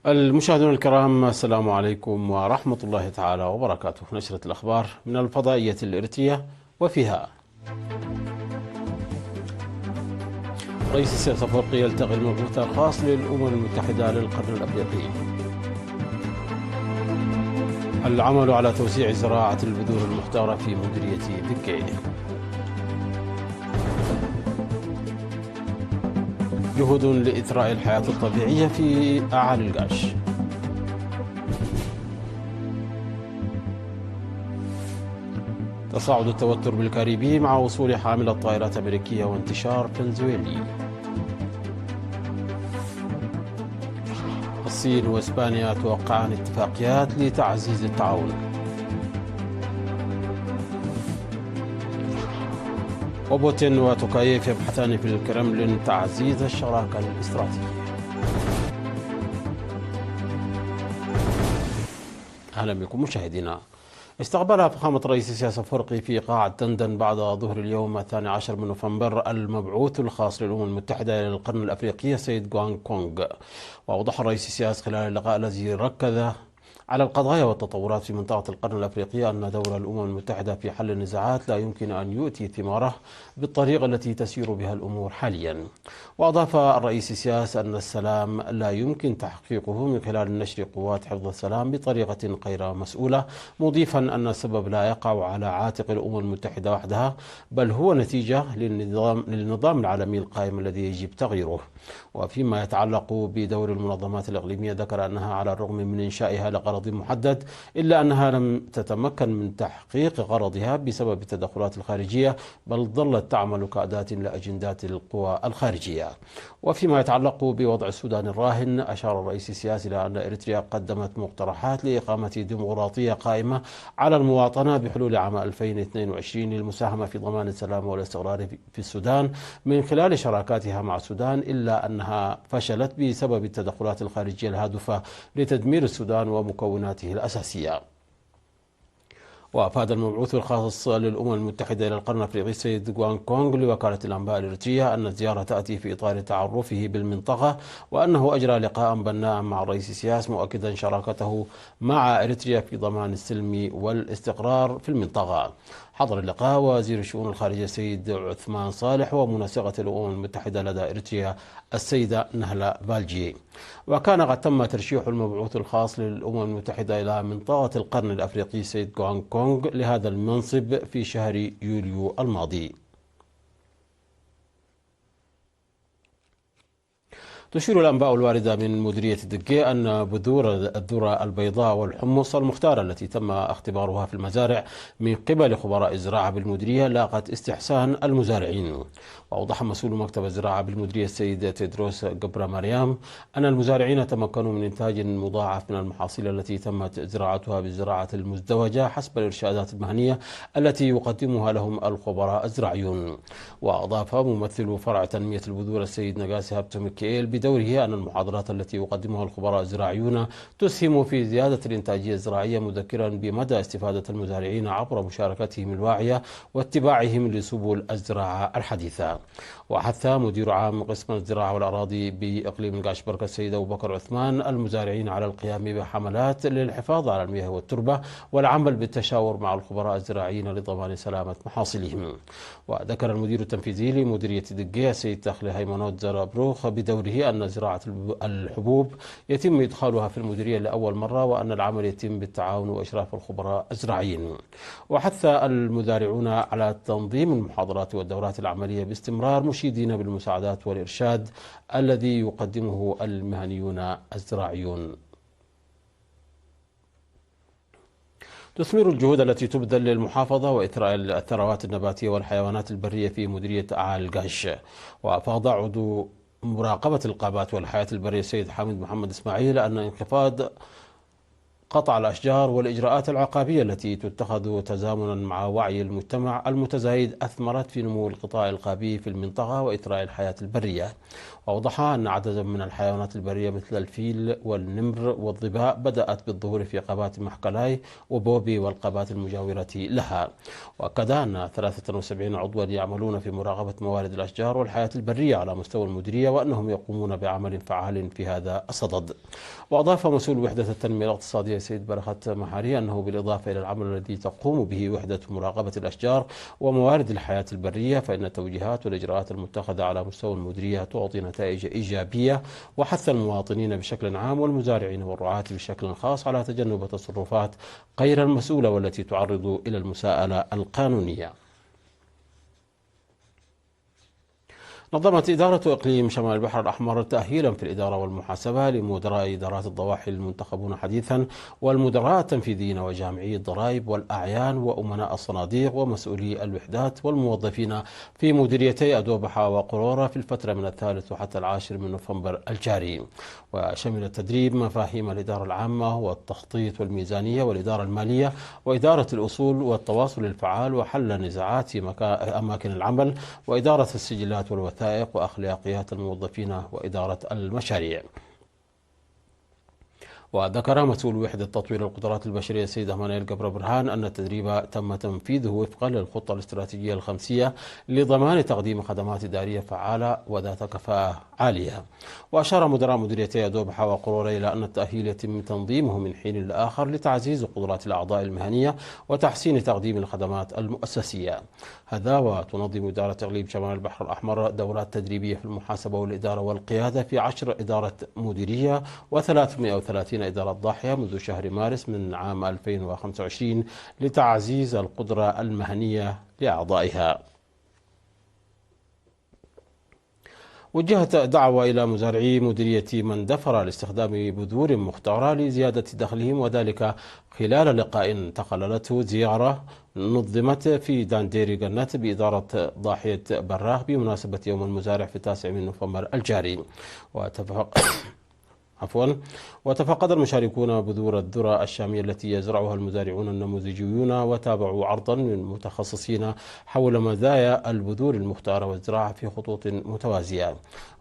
المشاهدون الكرام، السلام عليكم ورحمة الله تعالى وبركاته. نشرة الأخبار من الفضائية الإريترية، وفيها: رئيس السياسة الأفريقي يلتقي المبعوث الخاص للأمم المتحدة للقرن الأفريقي. العمل على توسيع زراعة البذور المختارة في مديرية دكي. جهود لإثراء الحياة الطبيعية في أعالي القاش. تصاعد التوتر بالكاريبي مع وصول حاملة طائرات أمريكية وانتشار فنزويلي. الصين وإسبانيا توقعان اتفاقيات لتعزيز التعاون. وبوتين وتوكاييف يبحثان في الكرملين تعزيز الشراكة الاستراتيجية. أهلا بكم مشاهدينا. استقبل فخامة رئيس السياسة الأفريقي في قاعة لندن بعد ظهر اليوم 12 من نوفمبر المبعوث الخاص للأمم المتحدة للقرن الأفريقي سيد غوان كونغ. وأوضح رئيس السياسة خلال اللقاء الذي ركز على القضايا والتطورات في منطقة القرن الأفريقي أن دور الأمم المتحدة في حل النزاعات لا يمكن أن يؤتي ثماره بالطريقة التي تسير بها الأمور حاليا. وأضاف الرئيس السياسي أن السلام لا يمكن تحقيقه من خلال نشر قوات حفظ السلام بطريقة غير مسؤولة، مضيفا أن السبب لا يقع على عاتق الأمم المتحدة وحدها، بل هو نتيجة للنظام العالمي القائم الذي يجب تغييره. وفيما يتعلق بدور المنظمات الإقليمية، ذكر أنها على الرغم من إنشائها لغرض محدد إلا أنها لم تتمكن من تحقيق غرضها بسبب التدخلات الخارجية، بل ظلت تعمل كأداة لأجندات القوى الخارجية. وفيما يتعلق بوضع السودان الراهن، أشار الرئيس السياسي إلى أن إريتريا قدمت مقترحات لإقامة ديمقراطية قائمة على المواطنة بحلول عام 2022 للمساهمة في ضمان السلام والاستقرار في السودان من خلال شراكاتها مع السودان، إلا أنها فشلت بسبب التدخلات الخارجية الهادفة لتدمير السودان ومكوناته الأساسية. وأفاد المبعوث الخاص للأمم المتحدة إلى القرن الأفريقي سيد غوان كونغ لوكالة الأنباء الإريترية أن الزيارة تأتي في إطار تعرفه بالمنطقة، وأنه أجرى لقاء بناء مع الرئيس السياسي مؤكدا شراكته مع إريتريا في ضمان السلم والاستقرار في المنطقة. حضر اللقاء وزير الشؤون الخارجية سيد عثمان صالح ومنسقة الأمم المتحدة لدى إريتريا السيدة نهلة بالجي. وكان قد تم ترشيح المبعوث الخاص للأمم المتحدة إلى منطقة القرن الأفريقي سيد غوان كونغ لهذا المنصب في شهر يوليو الماضي. تشير الأنباء الواردة من مديرية دكي أن بذور الذرة البيضاء والحمص المختارة التي تم اختبارها في المزارع من قبل خبراء الزراعة بالمديرية لاقت استحسان المزارعين. وأوضح مسؤول مكتب الزراعة بالمديرية السيد تيدروس جبرا مريم أن المزارعين تمكنوا من إنتاج مضاعف من المحاصيل التي تمت زراعتها بالزراعة المزدوجة حسب الإرشادات المهنية التي يقدمها لهم الخبراء الزراعيون. وأضاف ممثل فرع تنمية البذور السيد نجاسي هابتو ميكيل بدوره أن المحاضرات التي يقدمها الخبراء الزراعيون تسهم في زيادة الإنتاجية الزراعية، مذكرا بمدى استفادة المزارعين عبر مشاركتهم الواعية واتباعهم لسبل الزراعة الحديثة. وحث مدير عام قسم الزراعة والأراضي بإقليم القاش بركة السيد أبو بكر عثمان المزارعين على القيام بحملات للحفاظ على المياه والتربة والعمل بالتشاور مع الخبراء الزراعيين لضمان سلامة محاصيلهم. وذكر المدير التنفيذي لمديرية دقية السيد تخلي هيمنوت زرابروخ بدوره أن زراعة الحبوب يتم إدخالها في المديرية لأول مرة، وأن العمل يتم بالتعاون وإشراف الخبراء الزراعيين. وحث المزارعون على تنظيم المحاضرات والدورات العملية باستمرار، مشيدين بالمساعدات والإرشاد الذي يقدمه المهنيون الزراعيون. تثمر الجهود التي تبذل للمحافظة وإثراء الثروات النباتية والحيوانات البرية في مديرية أعالي القاش. وأفاض عضو مراقبة الغابات والحياة البرية السيد حامد محمد إسماعيل أن انخفاض قطع الأشجار والإجراءات العقابية التي تتخذ تزامنا مع وعي المجتمع المتزايد أثمرت في نمو القطاع الغابي في المنطقة وإثراء الحياة البرية. وأوضح أن عددا من الحيوانات البرية مثل الفيل والنمر والظباء بدأت بالظهور في غابات محكلاي وبوبي والغابات المجاورة لها. وأكد أن 73 عضوا يعملون في مراقبة موارد الأشجار والحياة البرية على مستوى المديرية، وأنهم يقومون بعمل فعال في هذا الصدد. وأضاف مسؤول وحدة التنمية الاقتصادية سيد برخت محاري أنه بالإضافة إلى العمل الذي تقوم به وحدة مراقبة الأشجار وموارد الحياة البرية، فإن التوجيهات والإجراءات المتخذة على مستوى المديرية تعطي نتائج إيجابية، وحث المواطنين بشكل عام والمزارعين والرعاة بشكل خاص على تجنب التصرفات غير المسؤولة والتي تعرض إلى المساءلة القانونية. نظمت إدارة إقليم شمال البحر الأحمر تأهيلا في الإدارة والمحاسبة لمدراء إدارات الضواحي المنتخبون حديثا والمدراء التنفيذيين وجامعي الضرائب والأعيان وأمناء الصناديق ومسؤولي الوحدات والموظفين في مديريتي أدوبحة وقرورة في الفترة من 3 حتى 10 من نوفمبر الجاري. وشمل التدريب مفاهيم الإدارة العامة والتخطيط والميزانية والإدارة المالية وإدارة الأصول والتواصل الفعال وحل النزاعات في أماكن العمل وإدارة السجلات والوثائق وأخلاقيات الموظفين وإدارة المشاريع. وذكر مسؤول وحدة تطوير القدرات البشرية السيد أمانويل جبر برهان أن التدريب تم تنفيذه وفقا للخطة الاستراتيجية الخمسية لضمان تقديم خدمات إدارية فعالة وذات كفاءة عالية. وأشار مدراء مديريتي أدوبحة وقرورة إلى أن التأهيل يتم تنظيمه من حين لآخر لتعزيز قدرات الأعضاء المهنية وتحسين تقديم الخدمات المؤسسية. هذا وتنظم إدارة إقليم شمال البحر الأحمر دورات تدريبية في المحاسبة والإدارة والقيادة في 10 إدارة مديرية و330 إدارة ضاحية منذ شهر مارس من عام 2025 لتعزيز القدرة المهنية لأعضائها. وجهت دعوة إلى مزارعي مديرية مندفرة لاستخدام بذور مختارة لزيادة دخلهم، وذلك خلال لقاء تخللته زيارة نظمت في دانديري قنات بإدارة ضاحية براغ بمناسبة يوم المزارع في 9 من نوفمبر الجاري. وتفقد المشاركون بذور الذرة الشامية التي يزرعها المزارعون النموذجيون وتابعوا عرضا من متخصصين حول مزايا البذور المختارة والزراعة في خطوط متوازية.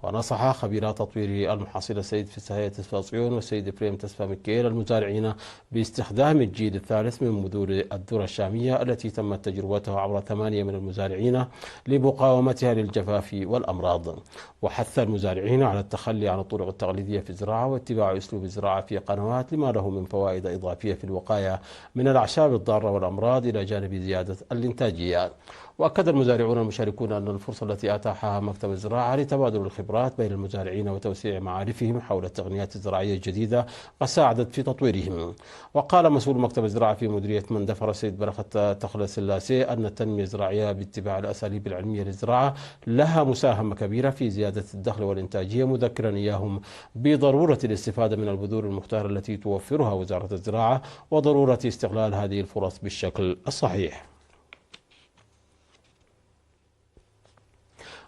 ونصح خبير تطوير المحاصيل السيد فسحية تسفاصيون والسيد فريم تسفا مكيل المزارعين باستخدام الجيل الثالث من بذور الذرة الشامية التي تمت تجربتها عبر 8 من المزارعين لمقاومتها للجفاف والأمراض. وحث المزارعين على التخلي عن الطرق التقليدية في الزراعة واتباع أسلوب الزراعة في قنوات لما له من فوائد إضافية في الوقاية من الأعشاب الضارة والأمراض إلى جانب زيادة الإنتاجية. وأكد المزارعون المشاركون أن الفرصة التي أتاحها مكتب الزراعة لتبادل الخبرات بين المزارعين وتوسيع معارفهم حول التقنيات الزراعية الجديدة قد ساعدت في تطويرهم. وقال مسؤول مكتب الزراعة في مديرية مندفر السيد برخت تخلة سلاسي أن التنمية الزراعية باتباع الأساليب العلمية للزراعة لها مساهمة كبيرة في زيادة الدخل والإنتاجية، مذكرا إياهم بضرورة الاستفادة من البذور المختارة التي توفرها وزارة الزراعة وضرورة استغلال هذه الفرص بالشكل الصحيح.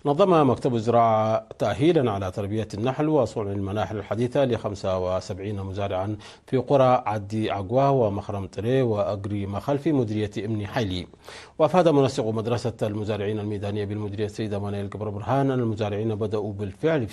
نظم مكتب الزراعة تأهيلا على تربية النحل وصنع المناحل الحديثة ل 75 مزارعا في قرى عدي عقوة ومخرم طري وأقري مخل في مديرية ابن حيلي. وأفاد منسق مدرسة المزارعين الميدانية بالمديرية السيد أمانويل جبر برهان أن المزارعين بدأوا بالفعل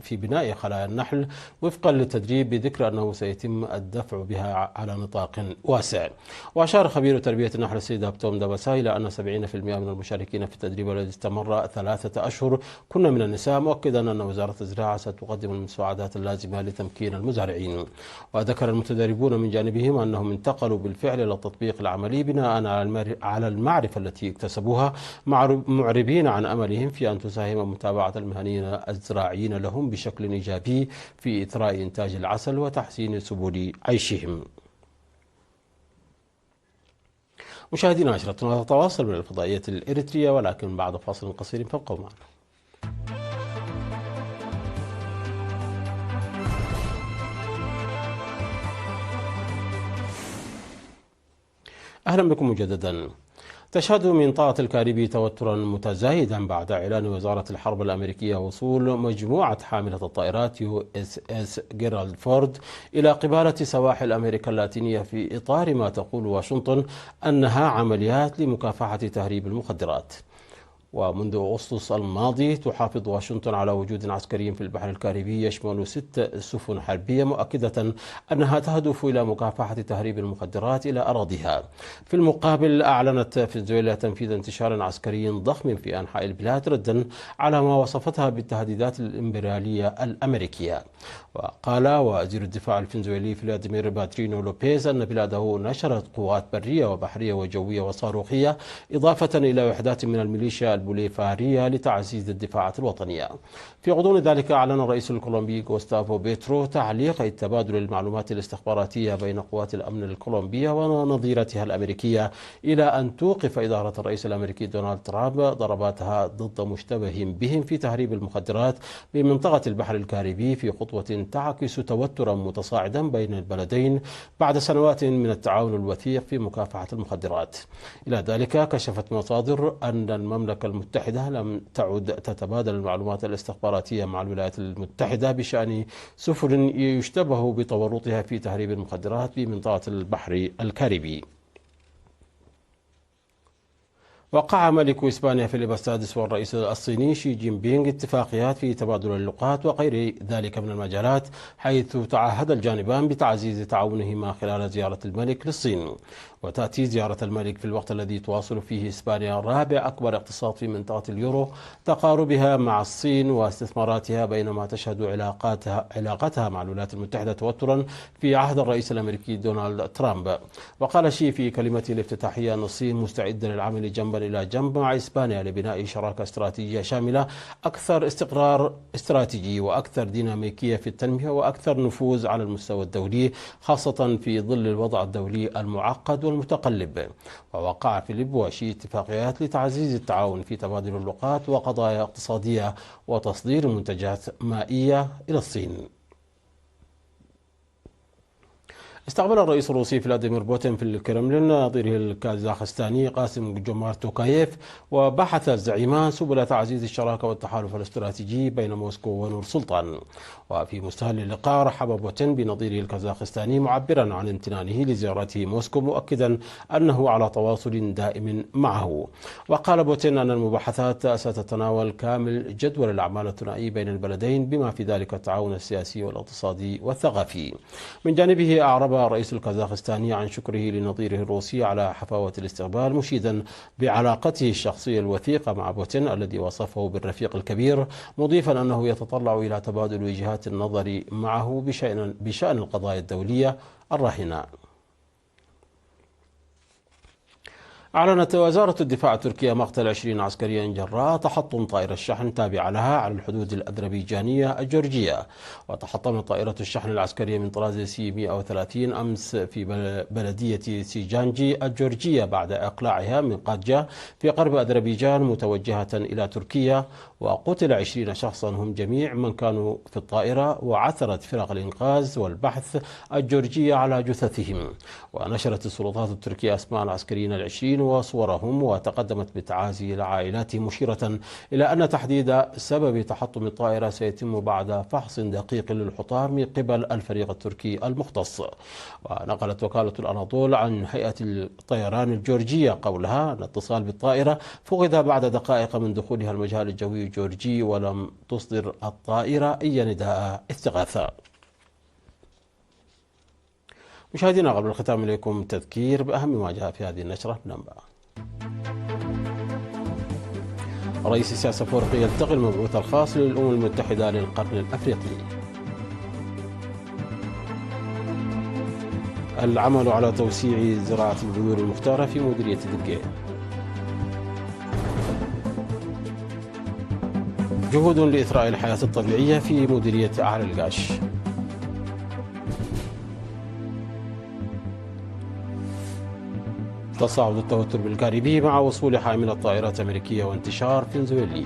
في بناء خلايا النحل وفقا للتدريب، بذكر أنه سيتم الدفع بها على نطاق واسع. وأشار خبير تربية النحل السيد هبتوم دبسا إلى أن 70% من المشاركين في التدريب الذي استمر 3 أشهر كنا من النساء، مؤكدا أن وزارة الزراعة ستقدم المساعدات اللازمة لتمكين المزارعين. وذكر المتدربون من جانبهم أنهم انتقلوا بالفعل إلى التطبيق العملي بناء على المعرفة التي اكتسبوها، معربين عن أملهم في أن تساهم متابعة المهنيين الزراعيين لهم بشكل إيجابي في إثراء إنتاج العسل وتحسين سبل عيشهم. مشاهدينا، عشرتنا تتواصل من الفضائية الإريترية، ولكن بعد فاصل قصير فابقوا معنا. أهلا بكم مجددا. تشهد منطقة الكاريبي توترا متزايدا بعد إعلان وزارة الحرب الأمريكية وصول مجموعة حاملة الطائرات USS جيرالد فورد إلى قبالة سواحل أمريكا اللاتينية في إطار ما تقول واشنطن أنها عمليات لمكافحة تهريب المخدرات. ومنذ أغسطس الماضي تحافظ واشنطن على وجود عسكري في البحر الكاريبي يشمل 6 سفن حربية، مؤكدة أنها تهدف إلى مكافحة تهريب المخدرات إلى أراضيها. في المقابل أعلنت فنزويلا تنفيذ انتشار عسكري ضخم في أنحاء البلاد ردا على ما وصفتها بالتهديدات الإمبريالية الأمريكية. وقال وزير الدفاع الفنزويلي فلاديمير باترينو لوبيز أن بلاده نشرت قوات برية وبحرية وجوية وصاروخية، إضافة إلى وحدات من الميليشيا البوليفارية لتعزيز الدفاعات الوطنية. في غضون ذلك أعلن الرئيس الكولومبي غوستافو بيترو تعليق تبادل المعلومات الاستخباراتية بين قوات الأمن الكولومبية ونظيرتها الأمريكية إلى أن توقف إدارة الرئيس الأمريكي دونالد ترامب ضرباتها ضد مشتبه بهم في تهريب المخدرات بمنطقة البحر الكاريبي، في خطوة تعكس توترا متصاعدا بين البلدين بعد سنوات من التعاون الوثيق في مكافحة المخدرات. إلى ذلك كشفت مصادر أن المملكة المتحدة لم تعد تتبادل المعلومات الاستخباراتية مع الولايات المتحدة بشأن سفن يشتبه بتورطها في تهريب المخدرات بمنطقة البحر الكاريبي. وقع ملك إسبانيا فيليب السادس والرئيس الصيني شي جين بينغ اتفاقيات في تبادل اللقاط وغير ذلك من المجالات، حيث تعهد الجانبان بتعزيز تعاونهما خلال زيارة الملك للصين. وتأتي زيارة الملك في الوقت الذي تواصل فيه إسبانيا رابع أكبر اقتصاد في منطقة اليورو تقاربها مع الصين واستثماراتها، بينما تشهد علاقتها مع الولايات المتحدة توترا في عهد الرئيس الأمريكي دونالد ترامب. وقال شي في كلمته الافتتاحية أن الصين مستعدة للعمل جنبا إلى جنب مع إسبانيا لبناء شراكة استراتيجية شاملة أكثر استقرار استراتيجي وأكثر ديناميكية في التنمية وأكثر نفوذ على المستوى الدولي، خاصة في ظل الوضع الدولي المعقد والمتقلب. ووقع فيليب وشي اتفاقيات لتعزيز التعاون في تبادل اللقاط وقضايا اقتصادية وتصدير منتجات مائية إلى الصين. استقبل الرئيس الروسي فلاديمير بوتين في الكرملين نظيره الكازاخستاني قاسم جومارت توكايف، وبحث الزعيمان سبل تعزيز الشراكة والتحالف الاستراتيجي بين موسكو ونور سلطان. وفي مستهل اللقاء رحب بوتين بنظيره الكازاخستاني معبرا عن امتنانه لزيارته موسكو، مؤكدا أنه على تواصل دائم معه. وقال بوتين أن المباحثات ستتناول كامل جدول الأعمال الثنائي بين البلدين بما في ذلك التعاون السياسي والاقتصادي والثقافي. من جانبه أعرب الرئيس الكازاخستاني عن شكره لنظيره الروسي على حفاوة الاستقبال، مشيدا بعلاقته الشخصية الوثيقة مع بوتين الذي وصفه بالرفيق الكبير، مضيفا أنه يتطلع إلى تبادل وجهات النظر معه بشأن القضايا الدولية الراهنة. أعلنت وزارة الدفاع التركية مقتل 20 عسكريا جراء تحطم طائرة الشحن تابعة لها على الحدود الأذربيجانية الجورجية. وتحطمت طائرة الشحن العسكرية من طراز سي 130 أمس في بلدية سيجانجي الجورجية بعد إقلاعها من قادجة في غرب أذربيجان متوجهة إلى تركيا، وقتل 20 شخصا هم جميع من كانوا في الطائرة. وعثرت فرق الإنقاذ والبحث الجورجية على جثثهم. ونشرت السلطات التركية أسماء العسكريين 20 وصورهم، وتقدمت بالتعازي لعائلاتهم، مشيرة إلى أن تحديد سبب تحطم الطائرة سيتم بعد فحص دقيق للحطام من قبل الفريق التركي المختص. ونقلت وكالة الأناضول عن هيئة الطيران الجورجية قولها أن الاتصال بالطائرة فقد بعد دقائق من دخولها المجال الجوي الجورجي، ولم تصدر الطائرة أي نداء استغاثة. مشاهدينا، قبل الختام إليكم تذكير بأهم ما جاء في هذه النشرة من أنباء. رئيس السياسة الأفريقي يلتقي المبعوث الخاص للأمم المتحدة للقرن الأفريقي. العمل على توسيع زراعة البذور المختارة في مديرية دقي. جهود لإثراء الحياة الطبيعية في مديرية أعلى القاش. تصاعد التوتر بالكاريبي مع وصول حاملة طائرات أمريكية وانتشار فنزويلي.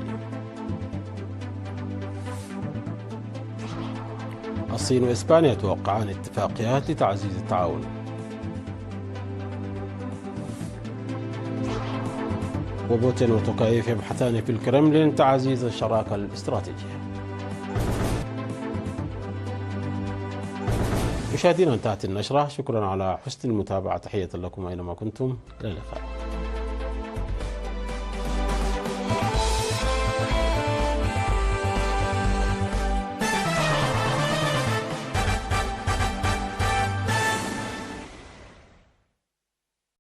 الصين وإسبانيا توقعان اتفاقيات لتعزيز التعاون. وبوتين وتوكايف يبحثان في الكرملين تعزيز الشراكة الاستراتيجية. مشاهدينا، انتهت النشرة. شكرا على حسن المتابعة. تحية لكم أينما كنتم. إلى اللقاء.